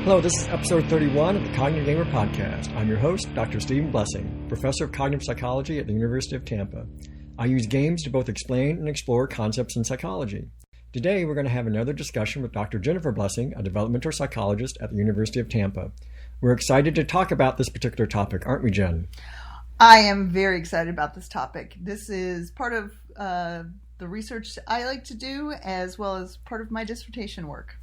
Hello, this is episode 31 of the Cognitive Gamer Podcast. I'm your host, Dr. Stephen Blessing, professor of cognitive psychology at the University of Tampa. I use games to both explain and explore concepts in psychology. Today, we're going to have another discussion with Dr. Jennifer Blessing, a developmental psychologist at the University of Tampa. We're excited to talk about this particular topic, aren't we, Jen? I am very excited about this topic. This is part of the research I like to do, as well as part of my dissertation work.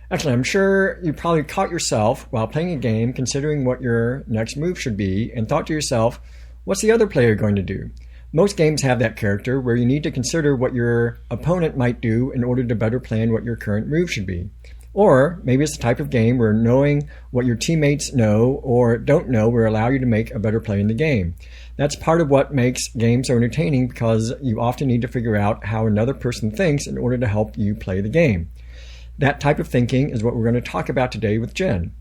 Actually, I'm sure you probably caught yourself while playing a game considering what your next move should be and thought to yourself, what's the other player going to do? Most games have that character where you need to consider what your opponent might do in order to better plan what your current move should be. Or maybe it's the type of game where knowing what your teammates know or don't know will allow you to make a better play in the game. That's part of what makes games so entertaining, because you often need to figure out how another person thinks in order to help you play the game. That type of thinking is what we're going to talk about today with Jen.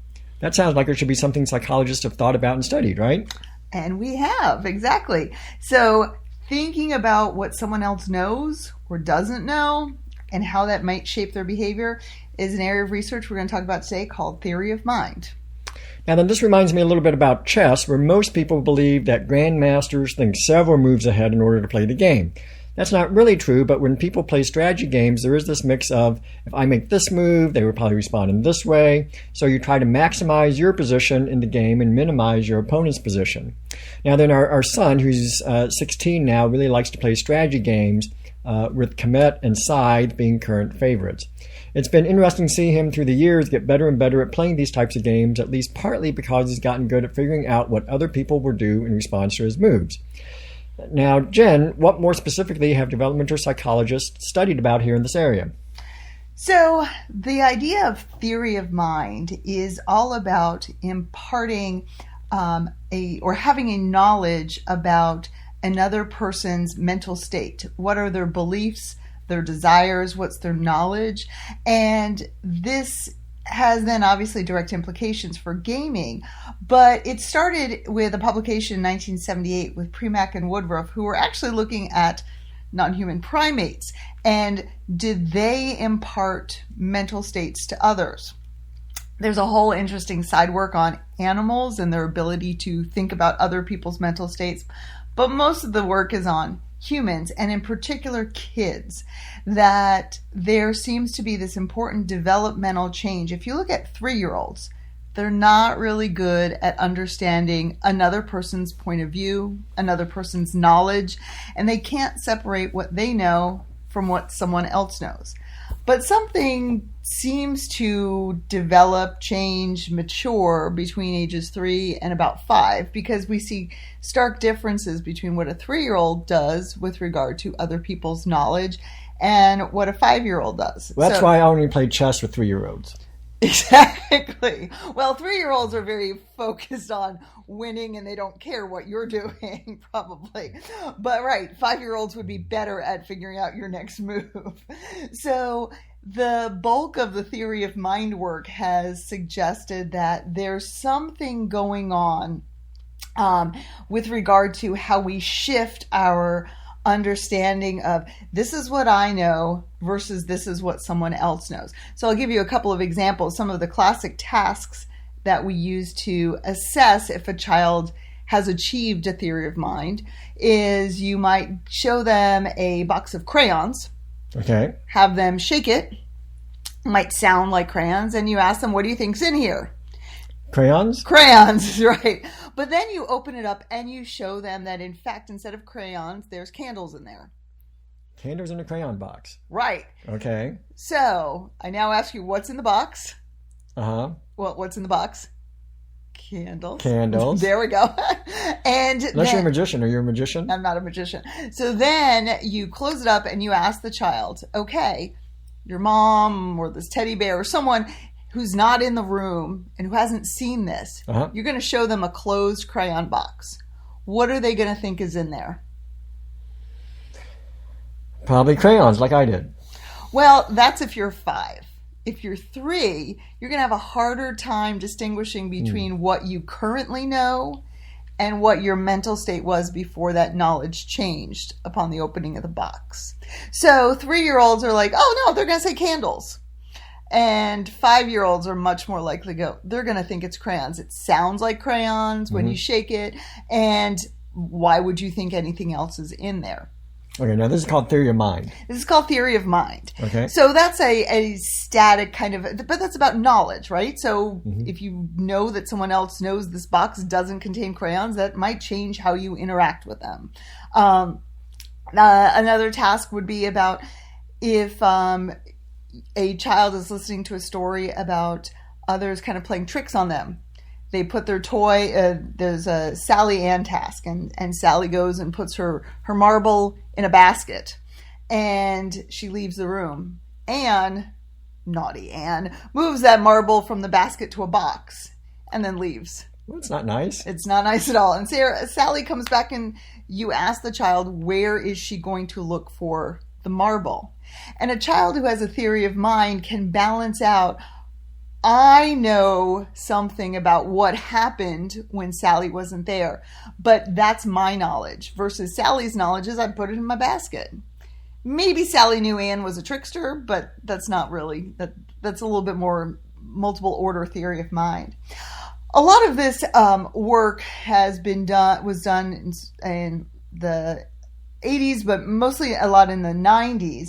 That sounds like it should be something psychologists have thought about and studied, right? And we have, exactly. So thinking about what someone else knows or doesn't know and how that might shape their behavior is an area of research we're going to talk about today called theory of mind. Now then, this reminds me a little bit about chess, where most people believe that grandmasters think several moves ahead in order to play the game. That's not really true, but when people play strategy games, there is this mix of, if I make this move, they will probably respond in this way. So you try to maximize your position in the game and minimize your opponent's position. Now then, our son, who's 16 now, really likes to play strategy games, with Kemet and Scythe being current favorites. It's been interesting to see him through the years get better and better at playing these types of games, at least partly because he's gotten good at figuring out what other people will do in response to his moves. Now, Jen, what more specifically have developmental psychologists studied about here in this area? So the idea of theory of mind is all about imparting or having a knowledge about another person's mental state. What are their beliefs, their desires, what's their knowledge? And this has then obviously direct implications for gaming, but it started with a publication in 1978 with Premack and Woodruff, who were actually looking at non-human primates and did they impart mental states to others. There's a whole interesting side work on animals and their ability to think about other people's mental states, but most of the work is on humans, and in particular kids, that there seems to be this important developmental change. If you look at 3-year-olds, they're not really good at understanding another person's point of view, another person's knowledge, and they can't separate what they know from what someone else knows. But something seems to develop, change, mature between ages 3 and about 5, because we see stark differences between what a 3-year-old does with regard to other people's knowledge and what a 5-year-old does. Well, that's why I only play chess with 3-year-olds. Exactly. Well, 3-year-olds are very focused on winning and they don't care what you're doing, probably. But right, 5-year-olds would be better at figuring out your next move. So the bulk of the theory of mind work has suggested that there's something going on with regard to how we shift our understanding of this is what I know versus this is what someone else knows. So I'll give you a couple of examples. Some of the classic tasks that we use to assess if a child has achieved a theory of mind is you might show them a box of crayons. Okay. Have them shake it. Might sound like crayons, and you ask them, what do you think's in here? Crayons? Crayons, right. But then you open it up and you show them that, in fact, instead of crayons, there's candles in there. Candles in a crayon box. Right. Okay. So I now ask you, what's in the box? Uh-huh. Well, what's in the box? Candles. Candles. There we go. And unless you're a magician. Are you a magician? I'm not a magician. So then you close it up and you ask the child, okay, your mom or this teddy bear or someone who's not in the room and who hasn't seen this, you're going to show them a closed crayon box. What are they going to think is in there? Probably crayons, like I did. Well, that's if you're 5. If you're 3, you're going to have a harder time distinguishing between what you currently know and what your mental state was before that knowledge changed upon the opening of the box. So 3-year-olds are like, oh no, they're going to say candles. And 5-year-olds are much more likely to go, they're going to think it's crayons. It sounds like crayons when you shake it. And why would you think anything else is in there? Okay, now this is called theory of mind. This is called theory of mind. Okay. So that's a static kind of, but that's about knowledge, right? So if you know that someone else knows this box doesn't contain crayons, that might change how you interact with them. Another task would be about if a child is listening to a story about others kind of playing tricks on them. They put their toy, there's a Sally Ann task, and Sally goes and puts her marble in a basket, and she leaves the room. Anne, naughty Anne, moves that marble from the basket to a box, and then leaves. Well, it's not nice. It's not nice at all. And Sally comes back, and you ask the child, where is she going to look for the marble? And a child who has a theory of mind can balance out, I know something about what happened when Sally wasn't there, but that's my knowledge versus Sally's knowledge is I put it in my basket. Maybe Sally knew Anne was a trickster, but that's not really, that's a little bit more multiple order theory of mind. A lot of this work was done in the 80s, but mostly a lot in the 90s.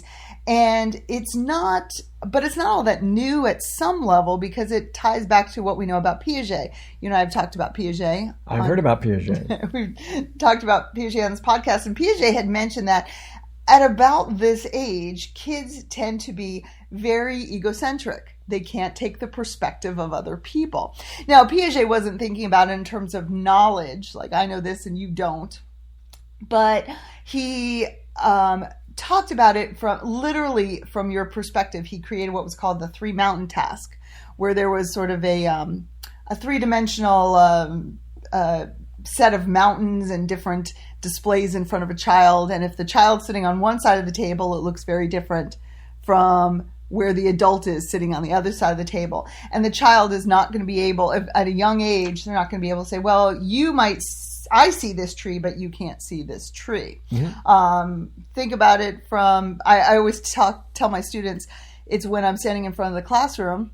And it's not all that new at some level because it ties back to what we know about Piaget. You know, I've talked about Piaget. I've heard about Piaget. We've talked about Piaget on this podcast, and Piaget had mentioned that at about this age, kids tend to be very egocentric. They can't take the perspective of other people. Now, Piaget wasn't thinking about it in terms of knowledge, like I know this and you don't, but he talked about it from your perspective. He created what was called the 3 mountain task, where there was sort of a 3-dimensional set of mountains and different displays in front of a child. And if the child's sitting on one side of the table, it looks very different from where the adult is sitting on the other side of the table. And the child is not going to be able, at a young age, they're not going to be able to say, well, I see this tree, but you can't see this tree. Mm-hmm. Think about it from, I always tell my students, it's when I'm standing in front of the classroom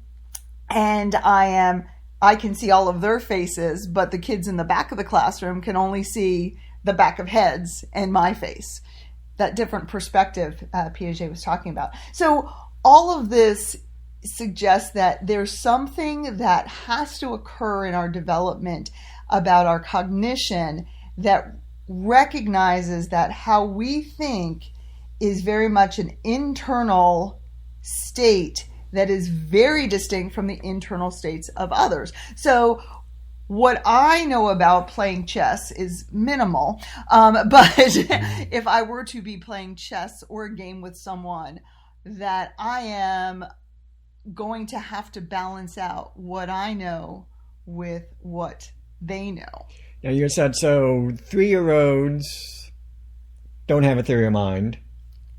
and I can see all of their faces, but the kids in the back of the classroom can only see the back of heads and my face. That different perspective Piaget was talking about. So all of this suggests that there's something that has to occur in our development about our cognition that recognizes that how we think is very much an internal state that is very distinct from the internal states of others. So what I know about playing chess is minimal, but if I were to be playing chess or a game with someone, that I am going to have to balance out what I know with what they know. Now you said, so 3-year-olds don't have a theory of mind.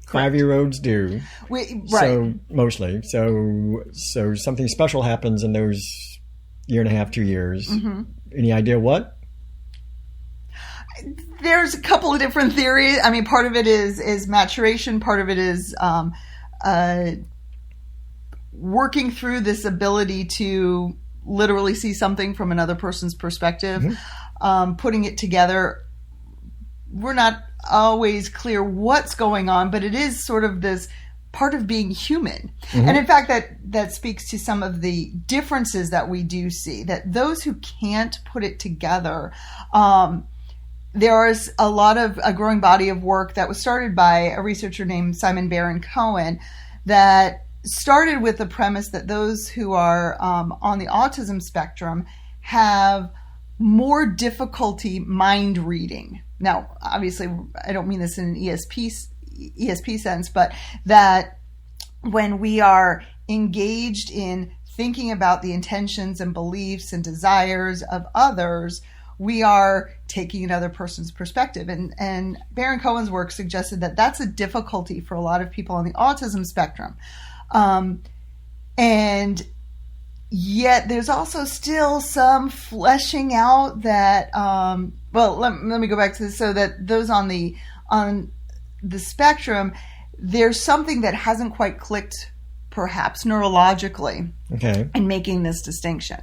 Correct. 5-year-olds do. Right. So mostly. So something special happens in those 1.5 to 2 years. Mm-hmm. Any idea what? There's a couple of different theories. I mean, part of it is maturation. Part of it is working through this ability to literally see something from another person's perspective, mm-hmm. Putting it together. We're not always clear what's going on, but it is sort of this part of being human. Mm-hmm. And in fact, that speaks to some of the differences that we do see, that those who can't put it together, there is a growing body of work that was started by a researcher named Simon Baron-Cohen that started with the premise that those who are on the autism spectrum have more difficulty mind reading. Now, obviously, I don't mean this in an ESP sense, but that when we are engaged in thinking about the intentions and beliefs and desires of others, we are taking another person's perspective. And Baron-Cohen's work suggested that that's a difficulty for a lot of people on the autism spectrum. And yet there's also still some fleshing out that, let me go back to this, so that those on the spectrum, there's something that hasn't quite clicked perhaps neurologically, Okay. in making this distinction.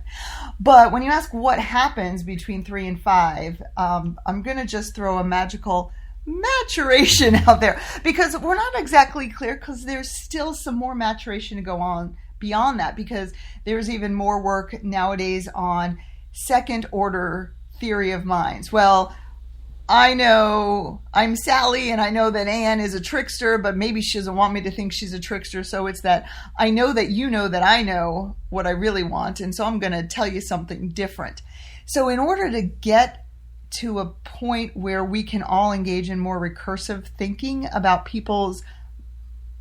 But when you ask what happens between 3 and 5, I'm going to just throw a magical maturation out there, because we're not exactly clear, because there's still some more maturation to go on beyond that, because there's even more work nowadays on second order theory of minds. Well, I know I'm Sally, and I know that Anne is a trickster, but maybe she doesn't want me to think she's a trickster. So it's that I know that you know that I know what I really want, and so I'm going to tell you something different. So in order to get to a point where we can all engage in more recursive thinking about people's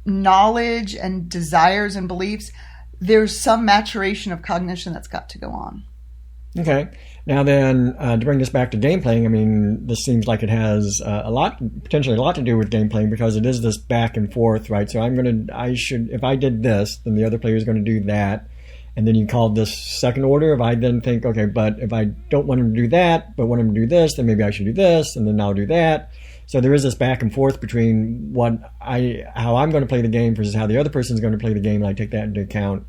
knowledge and desires and beliefs, there's some maturation of cognition that's got to go on. Okay. Now then, to bring this back to game playing, I mean, this seems like it has potentially a lot to do with game playing, because it is this back and forth, right? So if I did this, then the other player is going to do that. And then you call this second order. If I then think, okay, but if I don't want him to do that, but want him to do this, then maybe I should do this, and then I'll do that. So there is this back and forth between how I'm going to play the game versus how the other person is going to play the game, and I take that into account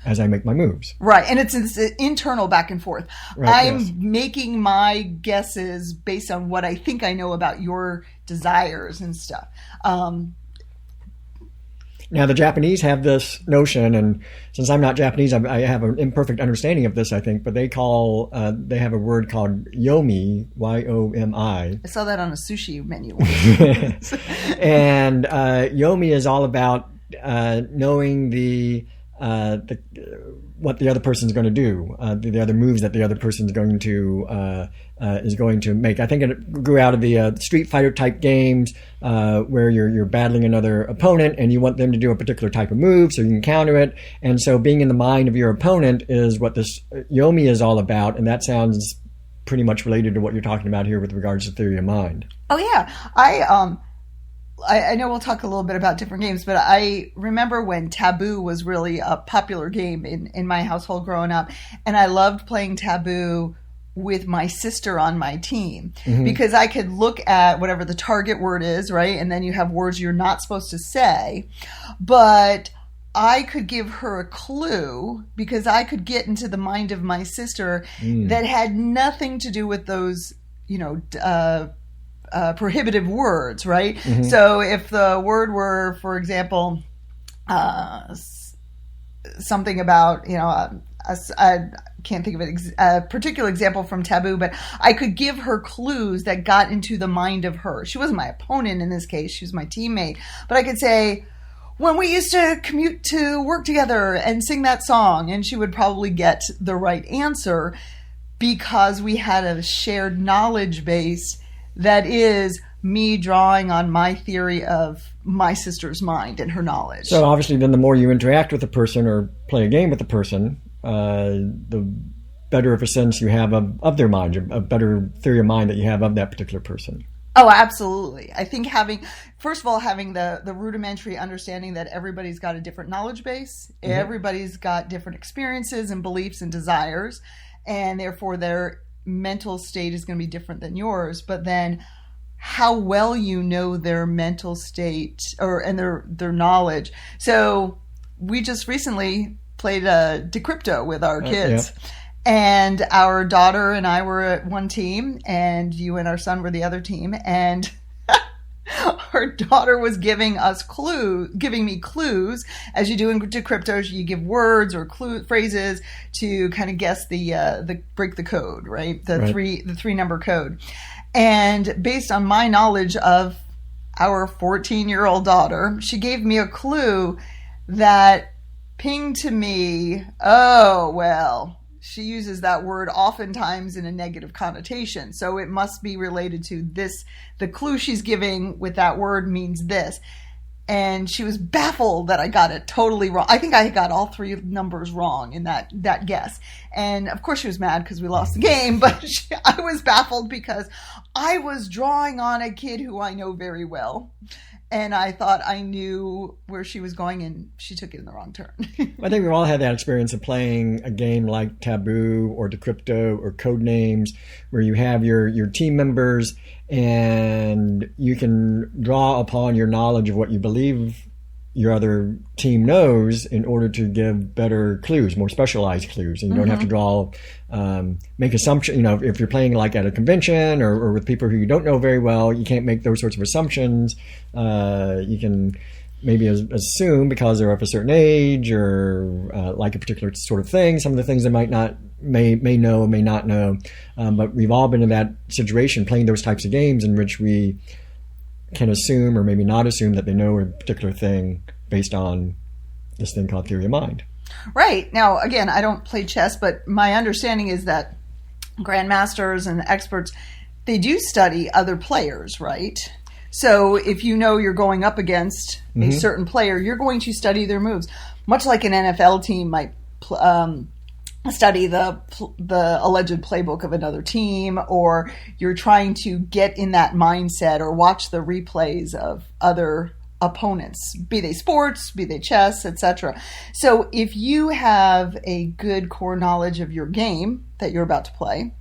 as I make my moves. Right, and it's an internal back and forth. Right, I'm making my guesses based on what I think I know about your desires and stuff. Now, the Japanese have this notion, and since I'm not Japanese, I have an imperfect understanding of this, I think, but they have a word called yomi, Y-O-M-I. I saw that on a sushi menu. And yomi is all about knowing what the other person's going to do, the other moves that the other person's going to make. I think it grew out of the Street Fighter type games where you're battling another opponent and you want them to do a particular type of move so you can counter it. And so being in the mind of your opponent is what this yomi is all about, and that sounds pretty much related to what you're talking about here with regards to theory of mind. Oh yeah, I know we'll talk a little bit about different games, but I remember when Taboo was really a popular game in my household growing up, and I loved playing Taboo with my sister on my team, because I could look at whatever the target word is, right? And then you have words you're not supposed to say, but I could give her a clue, because I could get into the mind of my sister that had nothing to do with those, prohibitive words, right? So if the word were, for example, something about, I can't think of a particular example from Taboo, but I could give her clues that got into the mind of her. She wasn't my opponent in this case. She was my teammate. But I could say, when we used to commute to work together and sing that song, and she would probably get the right answer because we had a shared knowledge base that is me drawing on my theory of my sister's mind and her knowledge. So obviously then the more you interact with a person or play a game with a person, the better of a sense you have of their mind, a better theory of mind that you have of that particular person. Oh, absolutely. I think first of all, having the rudimentary understanding that everybody's got a different knowledge base, everybody's got different experiences and beliefs and desires, and therefore their mental state is going to be different than yours. But then how well you know their mental state and their knowledge. So we just recently played Decrypto with our kids. Yeah. And our daughter and I were at one team, and you and our son were the other team. And our daughter was giving me clues. As you do in Decrypto, you give words or phrases to kind of guess the break the code, right? The three number code. And based on my knowledge of our 14-year-old daughter, she gave me a clue that pinged to me, oh, well, she uses that word oftentimes in a negative connotation. So it must be related to this. The clue she's giving with that word means this. And she was baffled that I got it totally wrong. I think I got all three numbers wrong in that guess. And of course she was mad because we lost the game, but I was baffled because I was drawing on a kid who I know very well. And I thought I knew where she was going, and she took it in the wrong turn. I think we've all had that experience of playing a game like Taboo or Decrypto or Codenames, where you have your team members and you can draw upon your knowledge of what you believe your other team knows in order to give better clues, more specialized clues. And you don't have to draw, make assumptions. If you're playing like at a convention or with people who you don't know very well, you can't make those sorts of assumptions. You can maybe assume because they're of a certain age or like a particular sort of thing, some of the things they may know or may not know. But we've all been in that situation playing those types of games in which we can assume or maybe not assume that they know a particular thing based on this thing called theory of mind. Right. Now, again, I don't play chess, but my understanding is that grandmasters and experts, they do study other players, right? So if you know you're going up against a certain player, you're going to study their moves, much like an NFL team might study the alleged playbook of another team, or you're trying to get in that mindset or watch the replays of other opponents, be they sports, be they chess, etc. So if you have a good core knowledge of your game that you're about to play,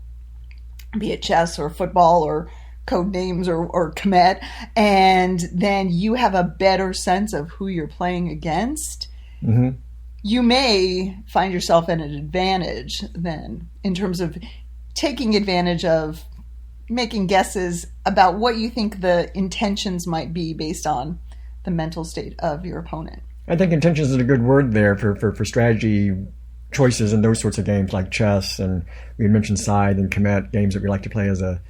be it chess or football or code names or Kemet, and then you have a better sense of who you're playing against, you may find yourself at an advantage then in terms of taking advantage of making guesses about what you think the intentions might be based on the mental state of your opponent. I think intentions is a good word there for strategy choices in those sorts of games like chess, and we had mentioned Scythe and Kemet, games that we like to play as a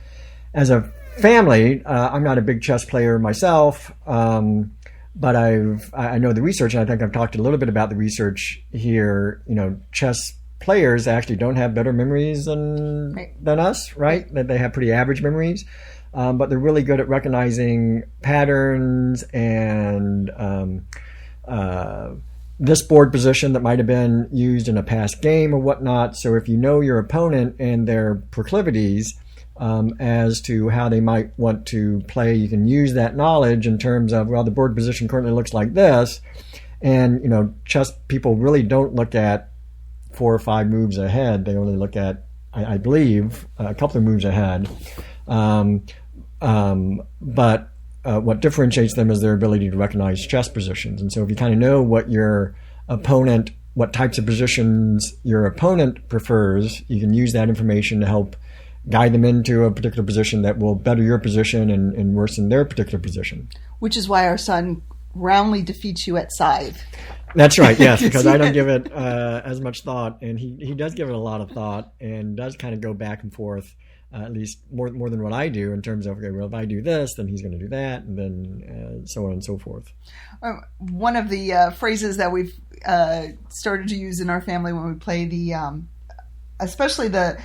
family. I'm not a big chess player myself, but I know the research, and I think I've talked a little bit about the research here. Chess players actually don't have better memories than us, right? That they have pretty average memories, but they're really good at recognizing patterns and this board position that might have been used in a past game or whatnot. So if you know your opponent and their proclivities as to how they might want to play, you can use that knowledge in terms of, well, the board position currently looks like this. And, chess people really don't look at 4 or 5 moves ahead. They only look at, I believe, a couple of moves ahead. But what differentiates them is their ability to recognize chess positions. And so if you kind of know what types of positions your opponent prefers, you can use that information to help guide them into a particular position that will better your position and worsen their particular position. Which is why our son roundly defeats you at Scythe. That's right, yes, because I don't give it as much thought, and he does give it a lot of thought and does kind of go back and forth, at least more than what I do in terms of, okay, well, if I do this, then he's going to do that, and then so on and so forth. One of the phrases that we've started to use in our family when we play especially the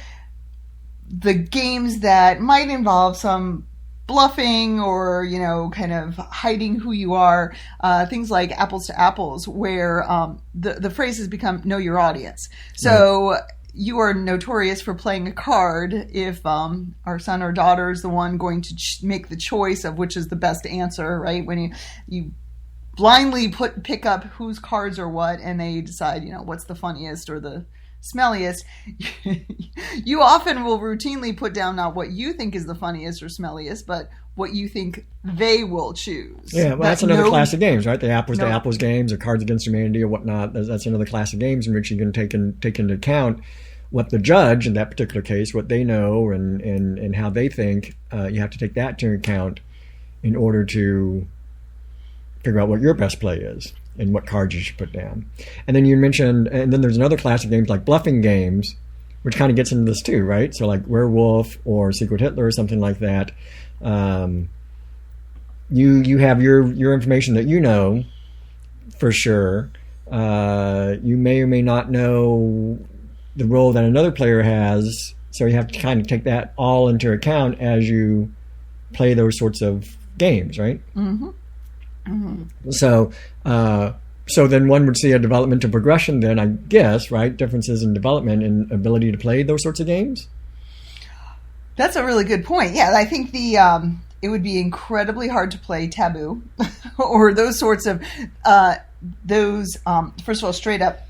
games that might involve some bluffing or, kind of hiding who you are, things like apples to apples, where the phrase has become know your audience. So you are notorious for playing a card if our son or daughter is the one going to make the choice of which is the best answer, right? When you blindly pick up whose cards are what, and they decide, what's the funniest or the smelliest, you often will routinely put down not what you think is the funniest or smelliest, but what you think they will choose. Yeah, well, that's another class of games, right? The apples to apples games or Cards Against Humanity or whatnot. That's another class of games in which you can take into account what the judge, in that particular case, what they know and how they think. You have to take that into account in order to figure out what your best play is and what cards you should put down. And then you mentioned, and then there's another class of games like bluffing games, which kind of gets into this too, right? So like Werewolf or Secret Hitler or something like that. You have your information that you know for sure. You may or may not know the role that another player has, so you have to kind of take that all into account as you play those sorts of games, right? Mm-hmm. Mm-hmm. So then one would see a developmental progression then, I guess, right? Differences in development and ability to play those sorts of games? That's a really good point. Yeah, I think it would be incredibly hard to play Taboo or those sorts of, first of all, straight up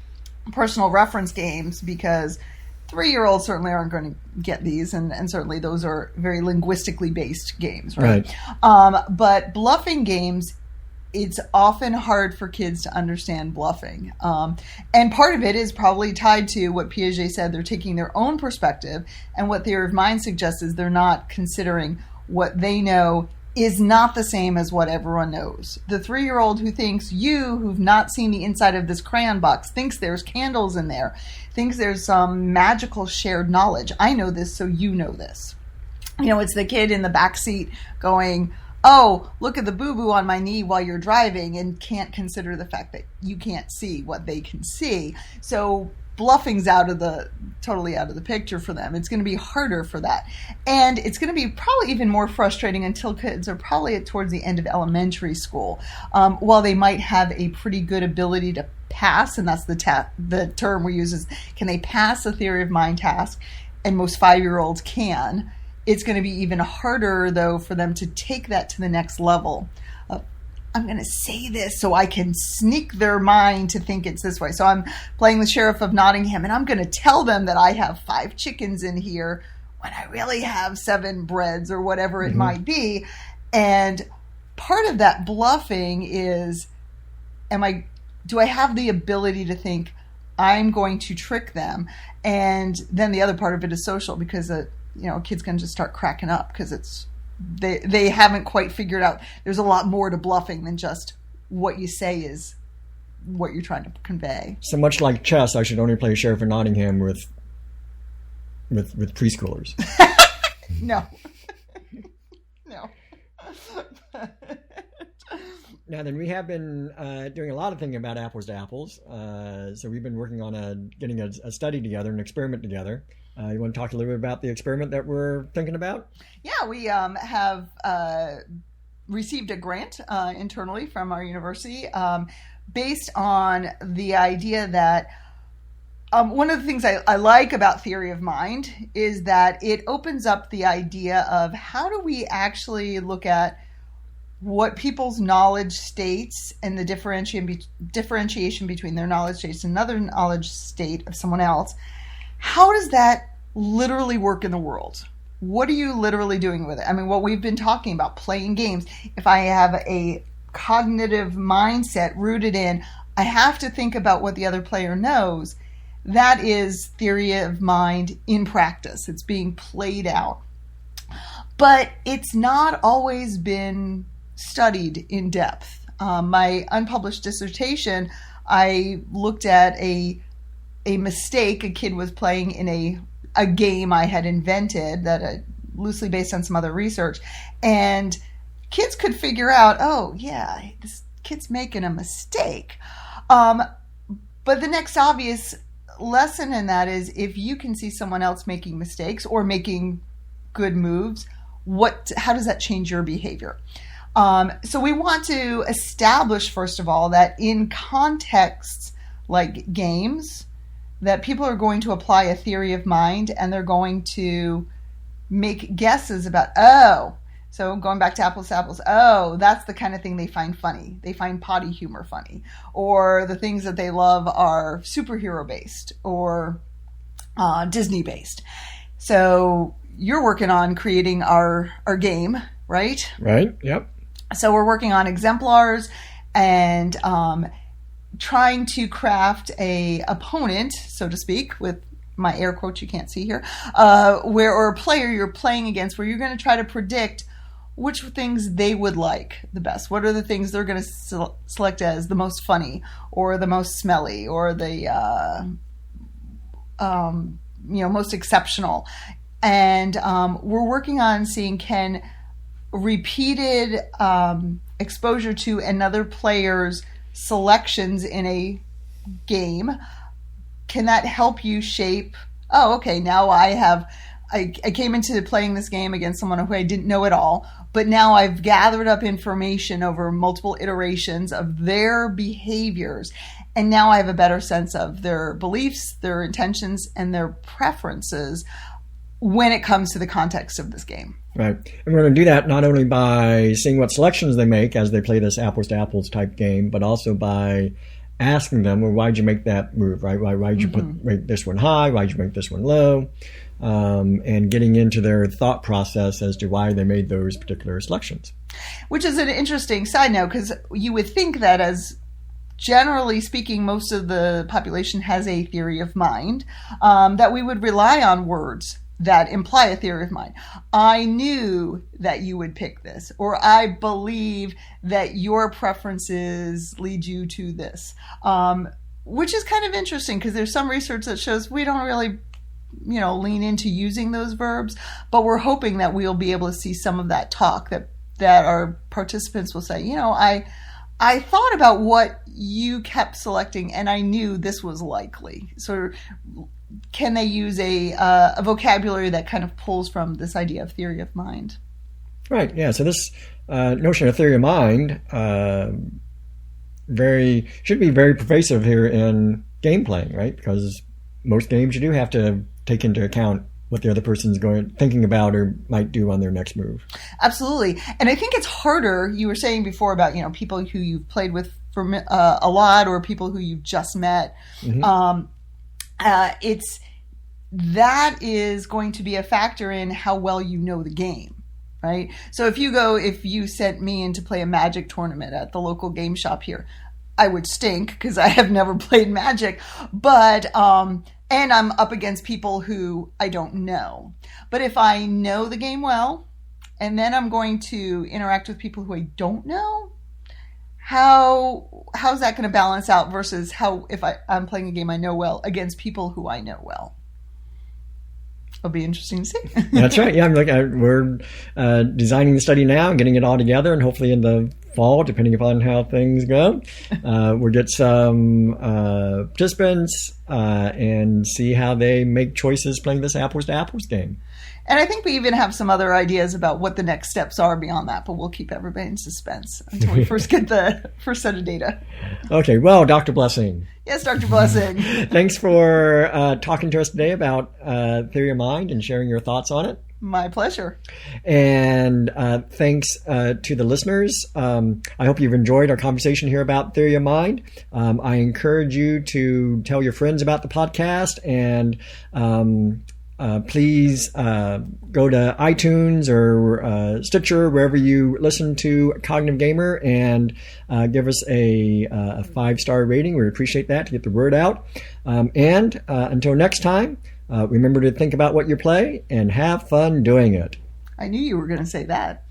personal reference games, because 3-year-olds certainly aren't going to get these, and certainly those are very linguistically based games, right? But bluffing games, it's often hard for kids to understand bluffing. And part of it is probably tied to what Piaget said. They're taking their own perspective, and what theory of mind suggests is they're not considering what they know is not the same as what everyone knows. The 3-year-old who thinks who've not seen the inside of this crayon box, thinks there's candles in there, thinks there's some magical shared knowledge. I know this, so you know this. It's the kid in the back seat going, oh, look at the boo-boo on my knee while you're driving, and can't consider the fact that you can't see what they can see. So bluffing's totally out of the picture for them. It's going to be harder for that. And it's going to be probably even more frustrating until kids are probably towards the end of elementary school. While they might have a pretty good ability to pass, and that's the term we use is, can they pass a theory of mind task? And most 5-year-olds can. It's going to be even harder, though, for them to take that to the next level. I'm going to say this so I can sneak their mind to think it's this way. So I'm playing the Sheriff of Nottingham, and I'm going to tell them that I have 5 chickens in here when I really have 7 breads or whatever it might be. And part of that bluffing is, do I have the ability to think I'm going to trick them? And then the other part of it is social, because a kid's going to just start cracking up because they haven't quite figured out there's a lot more to bluffing than just what you say is what you're trying to convey. So much like chess, I should only play Sheriff of Nottingham with preschoolers. No. Now then, we have been doing a lot of thinking about apples to apples. So we've been working on getting a study together, an experiment together. You want to talk a little bit about the experiment that we're thinking about? Yeah, we have received a grant internally from our university based on the idea that one of the things I like about theory of mind is that it opens up the idea of how do we actually look at what people's knowledge states and the differentiation between their knowledge states and another knowledge state of someone else. How does that literally work in the world? What are you literally doing with it? I mean, what we've been talking about, playing games. If I have a cognitive mindset rooted in, I have to think about what the other player knows, that is theory of mind in practice. It's being played out. But it's not always been studied in depth. My unpublished dissertation, I looked at a mistake a kid was playing in a game I had invented that loosely based on some other research, and kids could figure out, oh yeah, this kid's making a mistake. But the next obvious lesson in that is, if you can see someone else making mistakes or making good moves, how does that change your behavior? So we want to establish, first of all, that in contexts like games, that people are going to apply a theory of mind and they're going to make guesses about, so going back to apples, that's the kind of thing they find funny. They find potty humor funny. Or the things that they love are superhero-based or Disney-based. So you're working on creating our game, right? Right, yep. So we're working on exemplars and trying to craft a opponent, so to speak, with my air quotes you can't see here, or a player you're playing against, where you're going to try to predict which things they would like the best. What are the things they're going to select as the most funny, or the most smelly, or the most exceptional. And we're working on seeing, can repeated exposure to another player's selections in a game, can that help you shape, now I came into playing this game against someone who I didn't know at all, but now I've gathered up information over multiple iterations of their behaviors, and now I have a better sense of their beliefs, their intentions, and their preferences when it comes to the context of this game. Right. And we're going to do that not only by seeing what selections they make as they play this apples to apples type game, but also by asking them, well, why'd you make that move, right? Why'd you rate this one high? Why'd you make this one low? and getting into their thought process as to why they made those particular selections. Which is an interesting side note, because you would think that, as generally speaking, most of the population has a theory of mind, that we would rely on words that imply a theory of mind. I knew that you would pick this, or I believe that your preferences lead you to this, which is kind of interesting, because there's some research that shows we don't really lean into using those verbs, but we're hoping that we'll be able to see some of that talk, that our participants will say, I thought about what you kept selecting and I knew this was likely. So can they use a vocabulary that kind of pulls from this idea of theory of mind? Right, yeah. So this notion of theory of mind should be very pervasive here in game playing, right? Because most games you do have to take into account what the other person's thinking about or might do on their next move. Absolutely. And I think it's harder, you were saying before about, people who you've played with for a lot, or people who you've just met. Mm-hmm. That is going to be a factor in how well you know the game, right? So if you sent me in to play a Magic tournament at the local game shop here, I would stink because I have never played Magic, but and I'm up against people who I don't know. But if I know the game well, and then I'm going to interact with people who I don't know, how's that going to balance out versus if I'm playing a game I know well against people who I know well? It'll be interesting to see. That's right. Yeah, we're designing the study now and getting it all together, and hopefully in the fall, depending upon how things go, we'll get some participants and see how they make choices playing this apples to apples game. And I think we even have some other ideas about what the next steps are beyond that, but we'll keep everybody in suspense until we first get the first set of data. Okay, well, Dr. Blessing. Yes, Dr. Blessing. Thanks for talking to us today about theory of mind and sharing your thoughts on it. My pleasure. And thanks to the listeners. I hope you've enjoyed our conversation here about theory of mind. I encourage you to tell your friends about the podcast, and please go to iTunes or Stitcher, wherever you listen to Cognitive Gamer, and give us a 5-star rating. We appreciate that to get the word out. And until next time, remember to think about what you play and have fun doing it. I knew you were going to say that.